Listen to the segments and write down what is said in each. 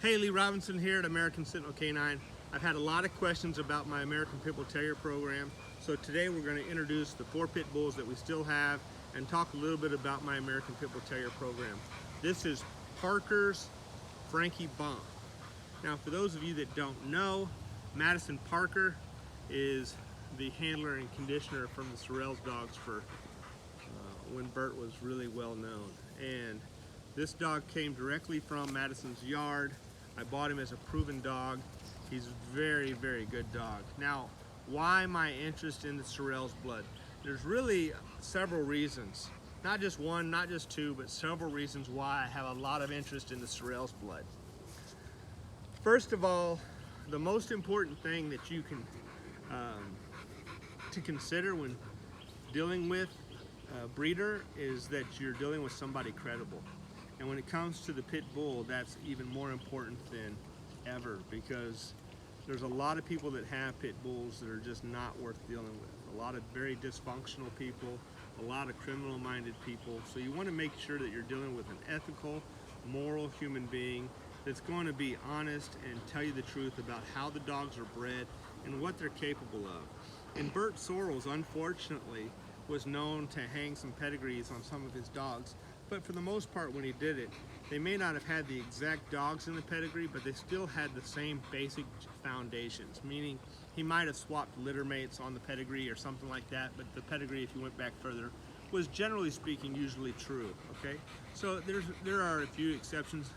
Hey, Lee Robinson here at American Sentinel K9. I've had a lot of questions about my American Pit Bull Terrier program, so today we're going to introduce the 4 pit bulls that we still have and talk a little bit about my American Pit Bull Terrier program. This is Parker's Frankie Bomp. Now, for those of you that don't know, Madison Parker is the handler and conditioner from the Sorrells dogs for when Bert was really well known. And this dog came directly from Madison's yard. I bought him as a proven dog. He's a very, very good dog. Now, why my interest in the Sorrells blood? There's really several reasons. Not just one, not just two, but several reasons why I have a lot of interest in the Sorrells blood. First of all, the most important thing that you can to consider when dealing with a breeder is that you're dealing with somebody credible. And when it comes to the pit bull, that's even more important than ever, because there's a lot of people that have pit bulls that are just not worth dealing with. A lot of very dysfunctional people, a lot of criminal-minded people. So you want to make sure that you're dealing with an ethical, moral human being that's going to be honest and tell you the truth about how the dogs are bred and what they're capable of. And Bert Sorrells, unfortunately, was known to hang some pedigrees on some of his dogs, but for the most part when he did it, they may not have had the exact dogs in the pedigree, but they still had the same basic foundations, meaning he might have swapped litter mates on the pedigree or something like that, but the pedigree, if you went back further, was generally speaking usually true, okay? So there are a few exceptions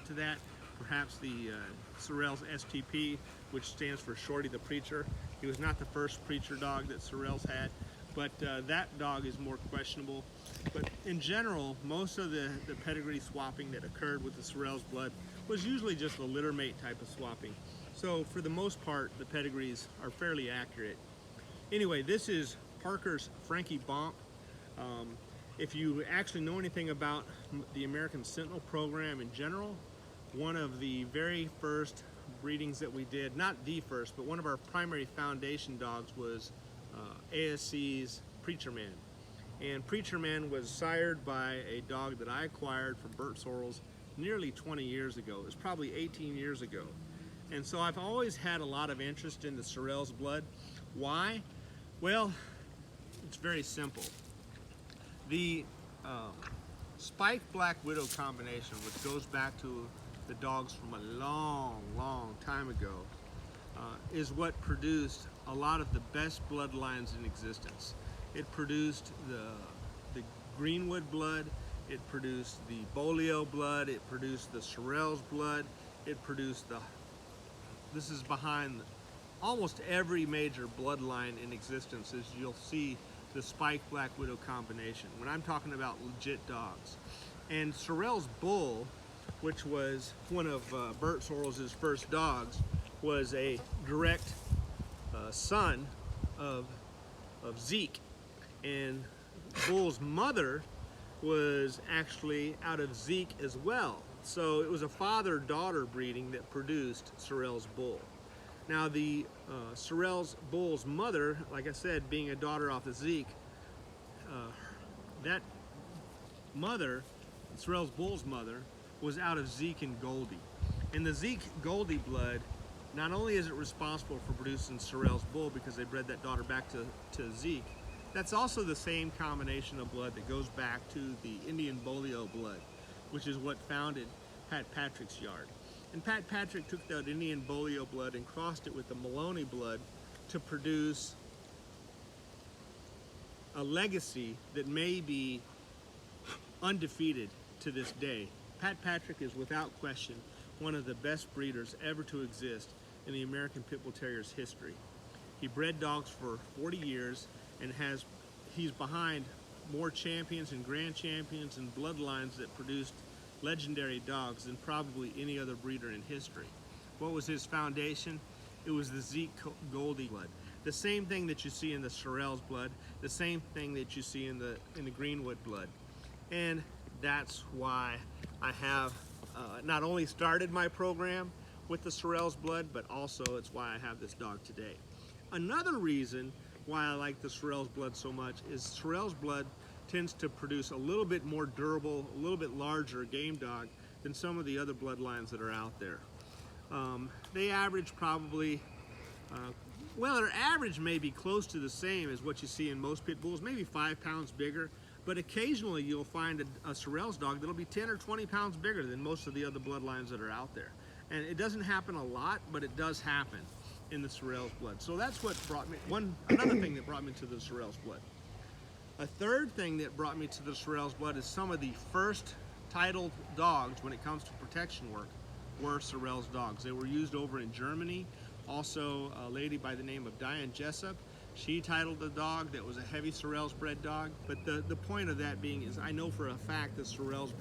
to that. Perhaps the Sorrells STP, which stands for Shorty the Preacher. He was not the first preacher dog that Sorrells had, but that dog is more questionable. But in general, most of the pedigree swapping that occurred with the Sorrells blood was usually just a litter mate type of swapping. So for the most part, the pedigrees are fairly accurate. Anyway, this is Parker's Frankie Bomp. If you actually know anything about the American Sentinel program in general, one of the very first breedings that we did, not the first, but one of our primary foundation dogs was ASC's Preacher Man. And Preacher Man was sired by a dog that I acquired from Bert Sorrells nearly 20 years ago. It was probably 18 years ago. And so I've always had a lot of interest in the Sorrells blood. Why? Well, it's very simple. The Spike Black Widow combination, which goes back to the dogs from a long, long time ago, is what produced a lot of the best bloodlines in existence. It produced the Greenwood blood, it produced the Bolio blood, it produced the Sorrells blood, it produced this is behind almost every major bloodline in existence, as you'll see the Spike Black Widow combination, when I'm talking about legit dogs. And Sorrells Bull, which was one of Bert Sorrells' first dogs, was a direct son of Zeke. And Bull's mother was actually out of Zeke as well. So it was a father-daughter breeding that produced Sorrells Bull. Now the Sorrells Bull's mother, like I said, being a daughter off of Zeke, that mother, Sorrells Bull's mother, was out of Zeke and Goldie. And the Zeke Goldie blood, not only is it responsible for producing Sorrells Bull because they bred that daughter back to Zeke, that's also the same combination of blood that goes back to the Indian Bolio blood, which is what founded Pat Patrick's yard. And Pat Patrick took that Indian Bolio blood and crossed it with the Maloney blood to produce a legacy that may be undefeated to this day. Pat Patrick is without question one of the best breeders ever to exist in the American Pit Bull Terrier's history. He bred dogs for 40 years and he's behind more champions and grand champions and bloodlines that produced legendary dogs than probably any other breeder in history. What was his foundation? It was the Zeke Goldie blood. The same thing that you see in the Sorrells blood, the same thing that you see in the Greenwood blood. And that's why I have not only started my program with the Sorrells blood, but also it's why I have this dog today. Another reason why I like the Sorrells blood so much is Sorrells blood tends to produce a little bit more durable, a little bit larger game dog than some of the other bloodlines that are out there. They average probably, well, their average may be close to the same as what you see in most pit bulls, maybe 5 pounds bigger, but occasionally you'll find a Sorrells dog that'll be 10 or 20 pounds bigger than most of the other bloodlines that are out there. And it doesn't happen a lot, but it does happen in the Sorrells blood. So that's what brought me, another thing that brought me to the Sorrells blood. A third thing that brought me to the Sorrells blood is some of the first titled dogs when it comes to protection work were Sorrells dogs. They were used over in Germany. Also, a lady by the name of Diane Jessup, she titled a dog that was a heavy Sorrells bred dog. But the point of that being is I know for a fact that Sorrells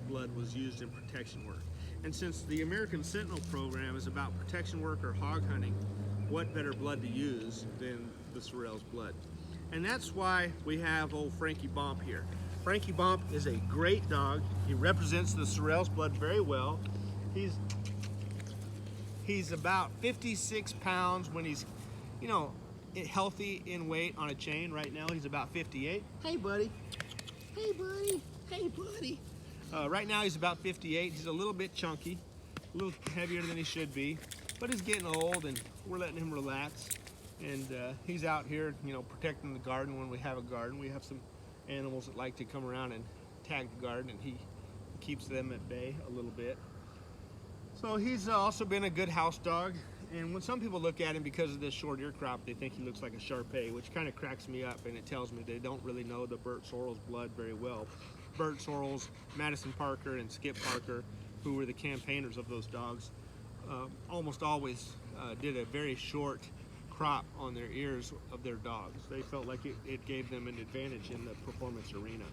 blood was used in protection work. And since the American Sentinel program is about protection work or hog hunting, what better blood to use than the Sorrells blood? And that's why we have old Frankie Bomp here. Frankie Bomp is a great dog. He represents the Sorrells blood very well. He's about 56 pounds when he's, you know, healthy in weight on a chain. Right now he's about 58. Hey buddy, hey buddy, hey buddy. Right now he's about 58. He's a little bit chunky, a little heavier than he should be, but he's getting old and we're letting him relax. And he's out here, you know, protecting the garden when we have a garden. We have some animals that like to come around and tag the garden, and he keeps them at bay a little bit. So he's also been a good house dog. And when some people look at him because of this short ear crop, they think he looks like a Shar-Pei, which kind of cracks me up, and it tells me they don't really know the Bert Sorrells blood very well. Bert Sorrells, Madison Parker, and Skip Parker, who were the campaigners of those dogs, almost always did a very short crop on their ears of their dogs. They felt like it gave them an advantage in the performance arena.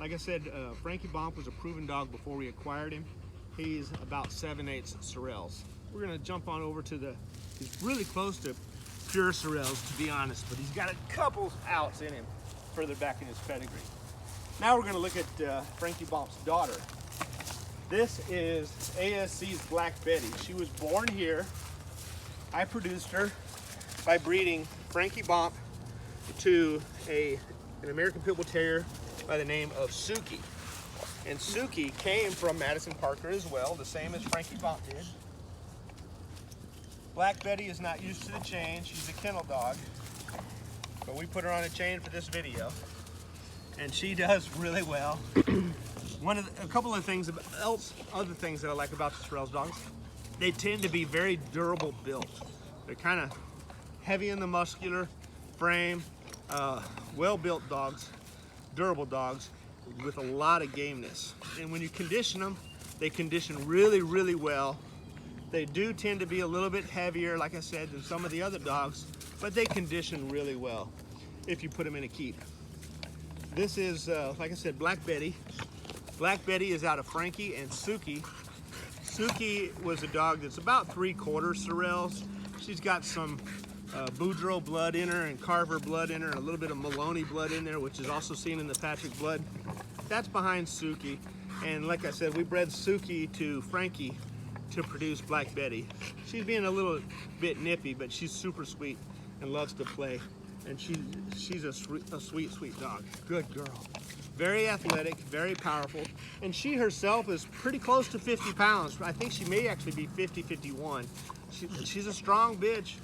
Like I said, Frankie Bomp was a proven dog before we acquired him. He's about 7/8 Sorrells. We're gonna jump on over to he's really close to pure Sorrells, to be honest, but he's got a couple outs in him further back in his pedigree. Now we're gonna look at Frankie Bomp's daughter. This is ASC's Black Betty. She was born here. I produced her by breeding Frankie Bomp to an American Pit Bull Terrier by the name of Suki. And Suki came from Madison Parker as well, the same as Frankie Bomp did. Black Betty is not used to the chain. She's a kennel dog, but we put her on a chain for this video, and she does really well. A couple of things other things that I like about the Sorrells dogs, they tend to be very durable built. They're kind of heavy in the muscular frame, well-built dogs, durable dogs with a lot of gameness. And when you condition them, they condition really, really well. They do tend to be a little bit heavier, like I said, than some of the other dogs, but they condition really well if you put them in a keep. This is, like I said, Black Betty. Black Betty is out of Frankie and Suki. Suki was a dog that's about 3/4 Sorrells. She's got some Boudreaux blood in her and Carver blood in her, and a little bit of Maloney blood in there, which is also seen in the Patrick blood. That's behind Suki. And like I said, we bred Suki to Frankie to produce Black Betty. She's being a little bit nippy, but she's super sweet and loves to play. And she's a sweet, sweet dog. Good girl. Very athletic, very powerful. And she herself is pretty close to 50 pounds. I think she may actually be 50, 51. She's a strong bitch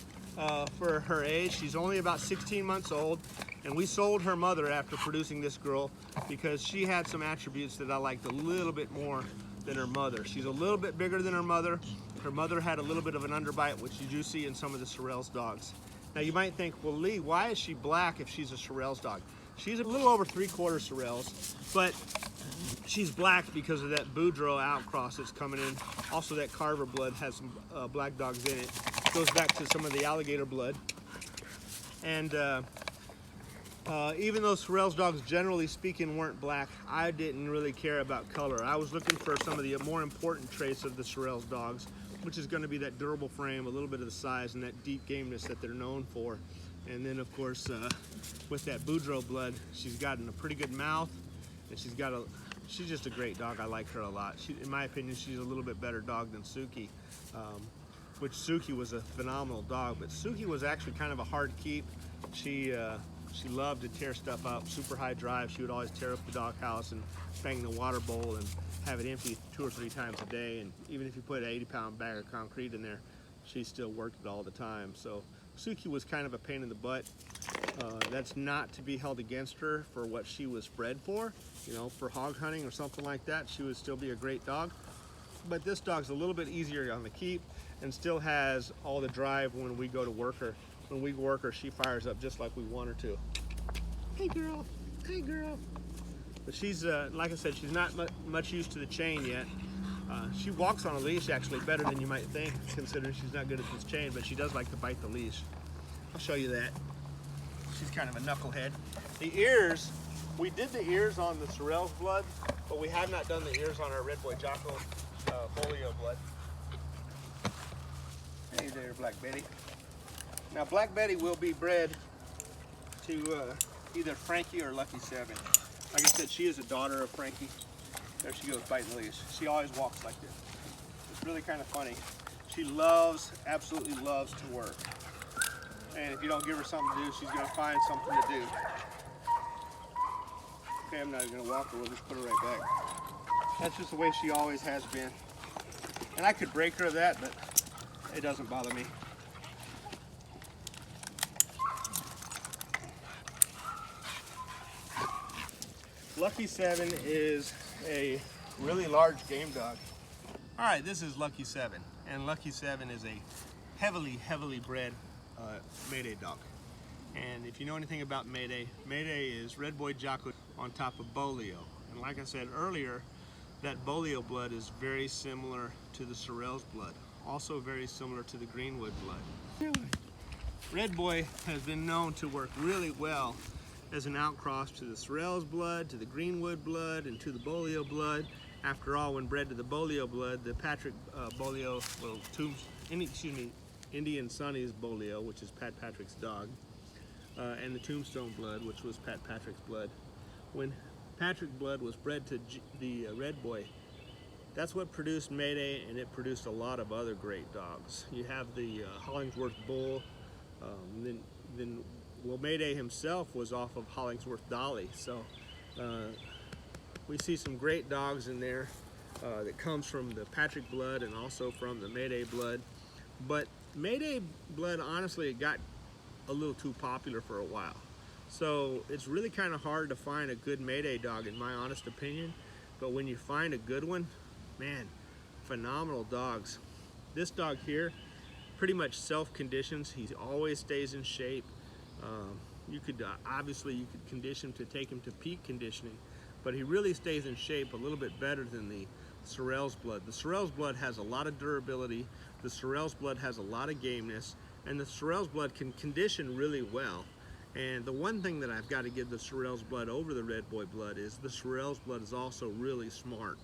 for her age. She's only about 16 months old. And we sold her mother after producing this girl because she had some attributes that I liked a little bit more than her mother. She's a little bit bigger than her mother. Her mother had a little bit of an underbite, which you do see in some of the Sorrells dogs. Now you might think, well, Lee, why is she black if she's a Sorrells dog? She's a little over 3/4 Sorrells, but she's black because of that Boudreaux outcross that's coming in. Also, that Carver blood has some black dogs in it. Goes back to some of the alligator blood. And even though Sorrells dogs, generally speaking, weren't black, I didn't really care about color. I was looking for some of the more important traits of the Sorrells dogs, which is going to be that durable frame, a little bit of the size, and that deep gameness that they're known for. And then, of course, with that Boudreaux blood, she's gotten a pretty good mouth, and she's just a great dog. I like her a lot. In my opinion, she's a little bit better dog than Suki, which Suki was a phenomenal dog, but Suki was actually kind of a hard keep. She She loved to tear stuff up, super high drive. She would always tear up the doghouse and bang the water bowl and have it empty 2 or 3 times a day. And even if you put an 80-pound bag of concrete in there, she still worked it all the time. So Suki was kind of a pain in the butt. That's not to be held against her for what she was bred for. You know, for hog hunting or something like that, she would still be a great dog. But this dog's a little bit easier on the keep and still has all the drive when we go to work her. When we work her, she fires up just like we want her to. Hey girl, hey girl. But she's, like I said, she's not much used to the chain yet. She walks on a leash actually better than you might think, considering she's not good at this chain, but she does like to bite the leash. I'll show you that. She's kind of a knucklehead. The ears, we did the ears on the Sorrel's blood, but we have not done the ears on our Red Boy Jocko Bolio blood. Hey there, Black Betty. Now, Black Betty will be bred to either Frankie or Lucky 7. Like I said, she is a daughter of Frankie. There she goes, biting the leash. She always walks like this. It's really kind of funny. She loves, absolutely loves to work. And if you don't give her something to do, she's going to find something to do. Okay, I'm not even going to walk her. We'll just put her right back. That's just the way she always has been. And I could break her of that, but it doesn't bother me. Lucky 7 is a really large game dog. All right, this is Lucky 7, and Lucky 7 is a heavily bred Mayday dog. And if you know anything about Mayday, Mayday is Red Boy Jocko on top of Bolio. And like I said earlier, that Bolio blood is very similar to the Sorrel's blood, also very similar to the Greenwood blood. Red Boy has been known to work really well as an outcross to the Sorrel's blood, to the Greenwood blood, and to the Bolio blood. After all, when bred to the Bolio blood, the Patrick Bolio, well, Indian Sonny's Bolio, which is Pat Patrick's dog, and the Tombstone blood, which was Pat Patrick's blood. When Patrick blood was bred to the Red Boy, that's what produced Mayday, and it produced a lot of other great dogs. You have the Hollingsworth Bull, well, Mayday himself was off of Hollingsworth Dolly, so we see some great dogs in there that comes from the Patrick blood and also from the Mayday blood. But Mayday blood, honestly, it got a little too popular for a while. So it's really kind of hard to find a good Mayday dog, in my honest opinion. But when you find a good one, man, phenomenal dogs. This dog here pretty much self-conditions. He always stays in shape. You could obviously you could condition to take him to peak conditioning, but he really stays in shape a little bit better than the Sorrel's blood. The Sorrel's blood has a lot of durability. The Sorrel's blood has a lot of gameness, and the Sorrel's blood can condition really well. And the one thing that I've got to give the Sorrel's blood over the Red Boy blood is the Sorrel's blood is also really smart.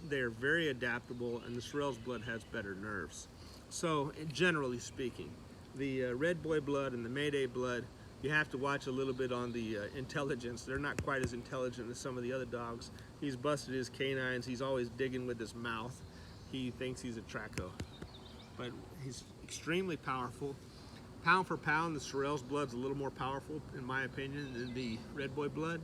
They're very adaptable, and the Sorrel's blood has better nerves. So generally speaking, the Red Boy blood and the Mayday blood, you have to watch a little bit on the intelligence. They're not quite as intelligent as some of the other dogs. He's busted his canines. He's always digging with his mouth. He thinks he's a Traco. But he's extremely powerful. Pound for pound, the Sorrel's blood's a little more powerful, in my opinion, than the Red Boy blood.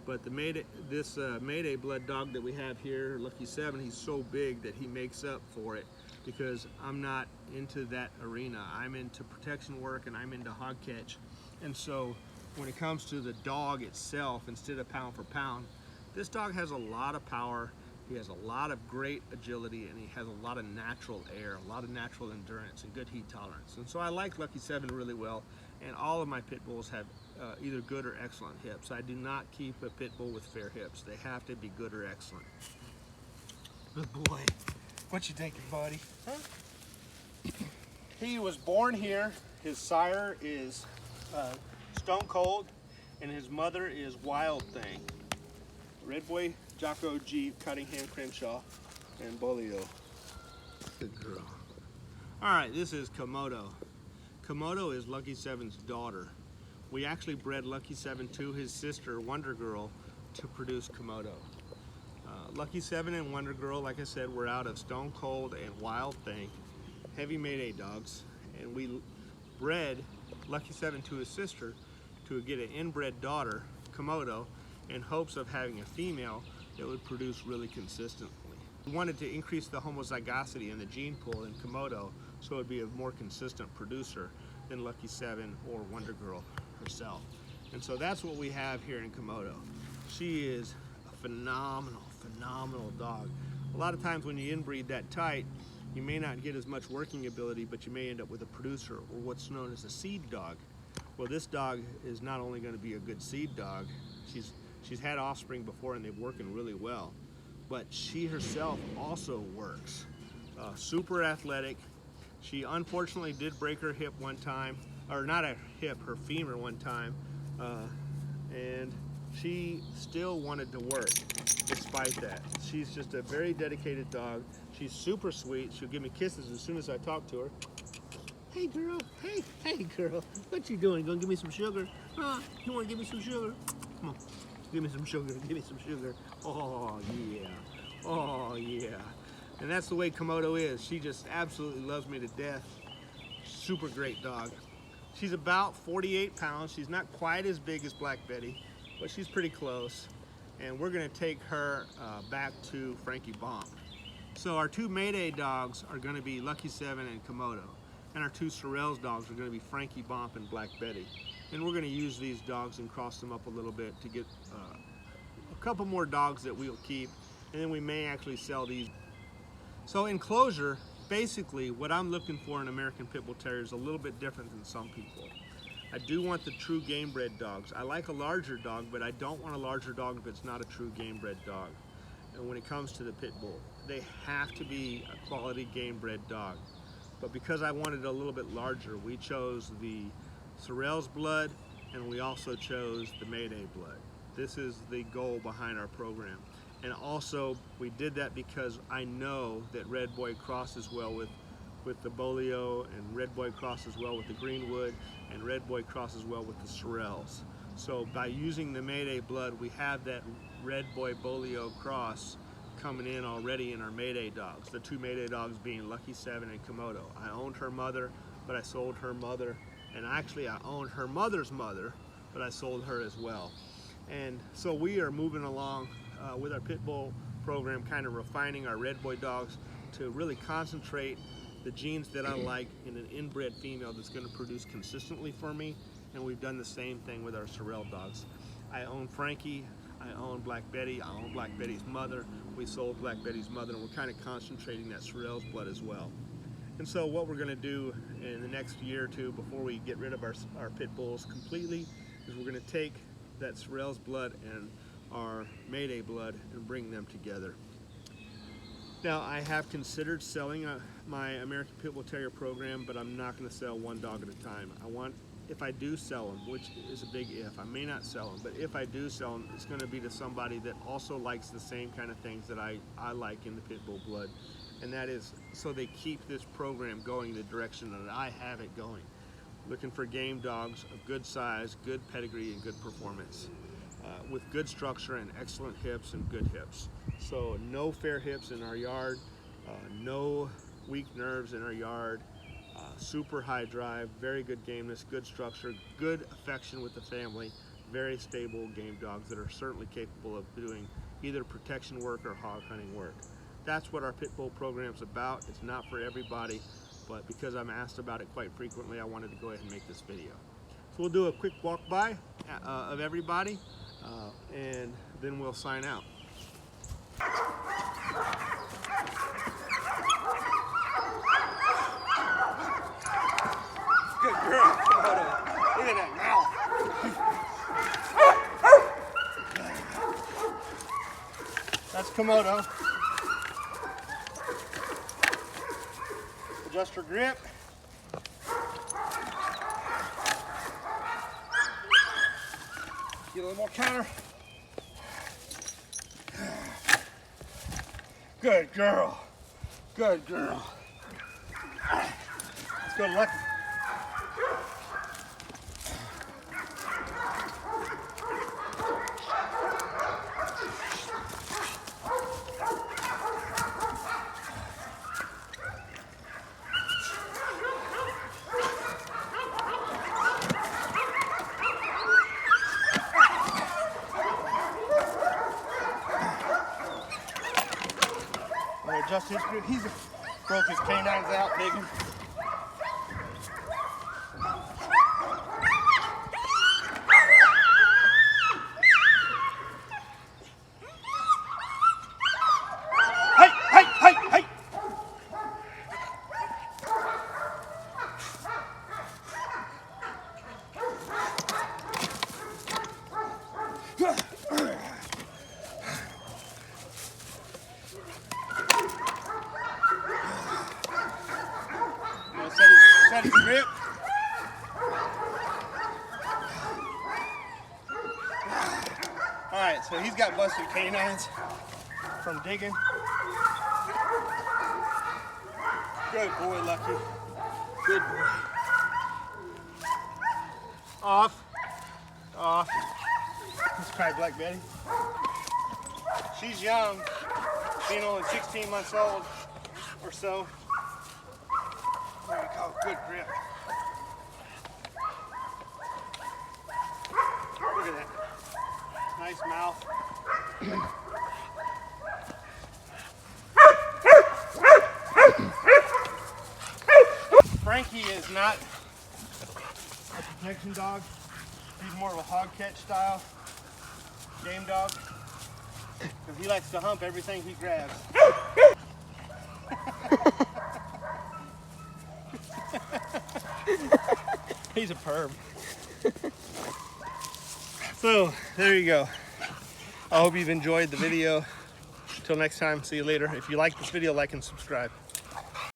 But the Mayday blood dog that we have here, Lucky 7, he's so big that he makes up for it, because I'm not into that arena. I'm into protection work and I'm into hog catch. And so when it comes to the dog itself, instead of pound for pound, this dog has a lot of power. He has a lot of great agility, and he has a lot of natural air, a lot of natural endurance, and good heat tolerance. And so I like Lucky 7 really well, and all of my pit bulls have either good or excellent hips. I do not keep a pit bull with fair hips. They have to be good or excellent. Good boy. What you thinking, buddy? Huh? He was born here. His sire is Stone Cold, and his mother is Wild Thing. Red Boy Jocko G, Cunningham Crenshaw, and Bolio. Good girl. All right, this is Komodo. Komodo is Lucky 7's daughter. We actually bred Lucky 7 to his sister, Wonder Girl, to produce Komodo. Lucky 7 and Wonder Girl, like I said, were out of Stone Cold and Wild Thing, heavy Mayday dogs, and we bred Lucky 7 to his sister to get an inbred daughter, Komodo, in hopes of having a female that would produce really consistently. We wanted to increase the homozygosity in the gene pool in Komodo so it would be a more consistent producer than Lucky 7 or Wonder Girl herself. And so that's what we have here in Komodo. She is a phenomenal, phenomenal dog. A lot of times when you inbreed that tight, you may not get as much working ability, but you may end up with a producer or what's known as a seed dog. Well, this dog is not only going to be a good seed dog, she's had offspring before and they're working really well, but she herself also works. Super athletic. She unfortunately did break her hip one time, or not a hip, her femur one time, and she still wanted to work despite that. She's just a very dedicated dog. She's super sweet. She'll give me kisses as soon as I talk to her. Hey girl, hey girl, what you doing? Gonna give me some sugar? Huh? You wanna give me some sugar? Come on, give me some sugar, give me some sugar. Oh yeah, oh yeah. And that's the way Komodo is. She just absolutely loves me to death. Super great dog. She's about 48 pounds. She's not quite as big as Black Betty, but she's pretty close. And we're gonna take her back to Frankie Bomp. So our two Mayday dogs are gonna be Lucky 7 and Komodo. And our two Sorrells dogs are gonna be Frankie Bomp and Black Betty. And we're gonna use these dogs and cross them up a little bit to get a couple more dogs that we'll keep. And then we may actually sell these. So in closure, basically what I'm looking for in American Pit Bull Terrier is a little bit different than some people. I do want the true game bred dogs. I like a larger dog, but I don't want a larger dog if it's not a true game bred dog. And when it comes to the Pit Bull, they have to be a quality game bred dog. But because I wanted a little bit larger, we chose the Sorrells blood and we also chose the Mayday blood. This is the goal behind our program. And also we did that because I know that Red Boy crosses well with the Bolio, and Red Boy crosses well with the Greenwood, and Red Boy crosses well with the Sorrells. So by using the Mayday blood, we have that Red Boy Bolio cross coming in already in our Mayday dogs. The two Mayday dogs being Lucky 7 and Komodo. I owned her mother, but I sold her mother, and actually I owned her mother's mother, but I sold her as well. And so we are moving along with our Pit Bull program, kind of refining our Red Boy dogs to really concentrate the genes that I like in an inbred female that's going to produce consistently for me. And we've done the same thing with our Sorrell dogs. I own Frankie, I own Black Betty, I own Black Betty's mother. We sold Black Betty's mother, and we're kind of concentrating that Sorrell's blood as well. And so what we're going to do in the next year or two before we get rid of our Pit Bulls completely is we're going to take that Sorrell's blood and our Mayday blood and bring them together. Now, I have considered selling my American Pit Bull Terrier program, but I'm not going to sell one dog at a time. If I do sell them, which is a big if, I may not sell them, but if I do sell them, it's going to be to somebody that also likes the same kind of things that I like in the Pit Bull blood. And that is so they keep this program going the direction that I have it going. Looking for game dogs of good size, good pedigree, and good performance. With good structure and excellent hips and good hips. So no fair hips in our yard, no weak nerves in our yard, super high drive, very good gameness, good structure, good affection with the family, very stable game dogs that are certainly capable of doing either protection work or hog hunting work. That's what our Pit Bull program's about. It's not for everybody, but because I'm asked about it quite frequently, I wanted to go ahead and make this video. So we'll do a quick walk by of everybody, and then we'll sign out. Good girl, Komodo. Look at that mouth. That's Komodo. Adjust her grip. Get a little more counter. Good girl. Good girl. Let's go to Lucky. his grip. He's broke his canines out, digging. Hey, hey, hey, hey! Set his grip. Alright, so he's got busted canines from digging. Good boy, Lucky. Good boy. Off. Off. Let's try Black Betty. She's young, being only 16 months old or so. There you go, good grip. Look at that. Nice mouth. Frankie is not a protection dog. He's more of a hog catch style game dog. Because he likes to hump everything he grabs. He's a perv. So, there you go. I hope you've enjoyed the video. Until next time, see you later. If you like this video, like and subscribe.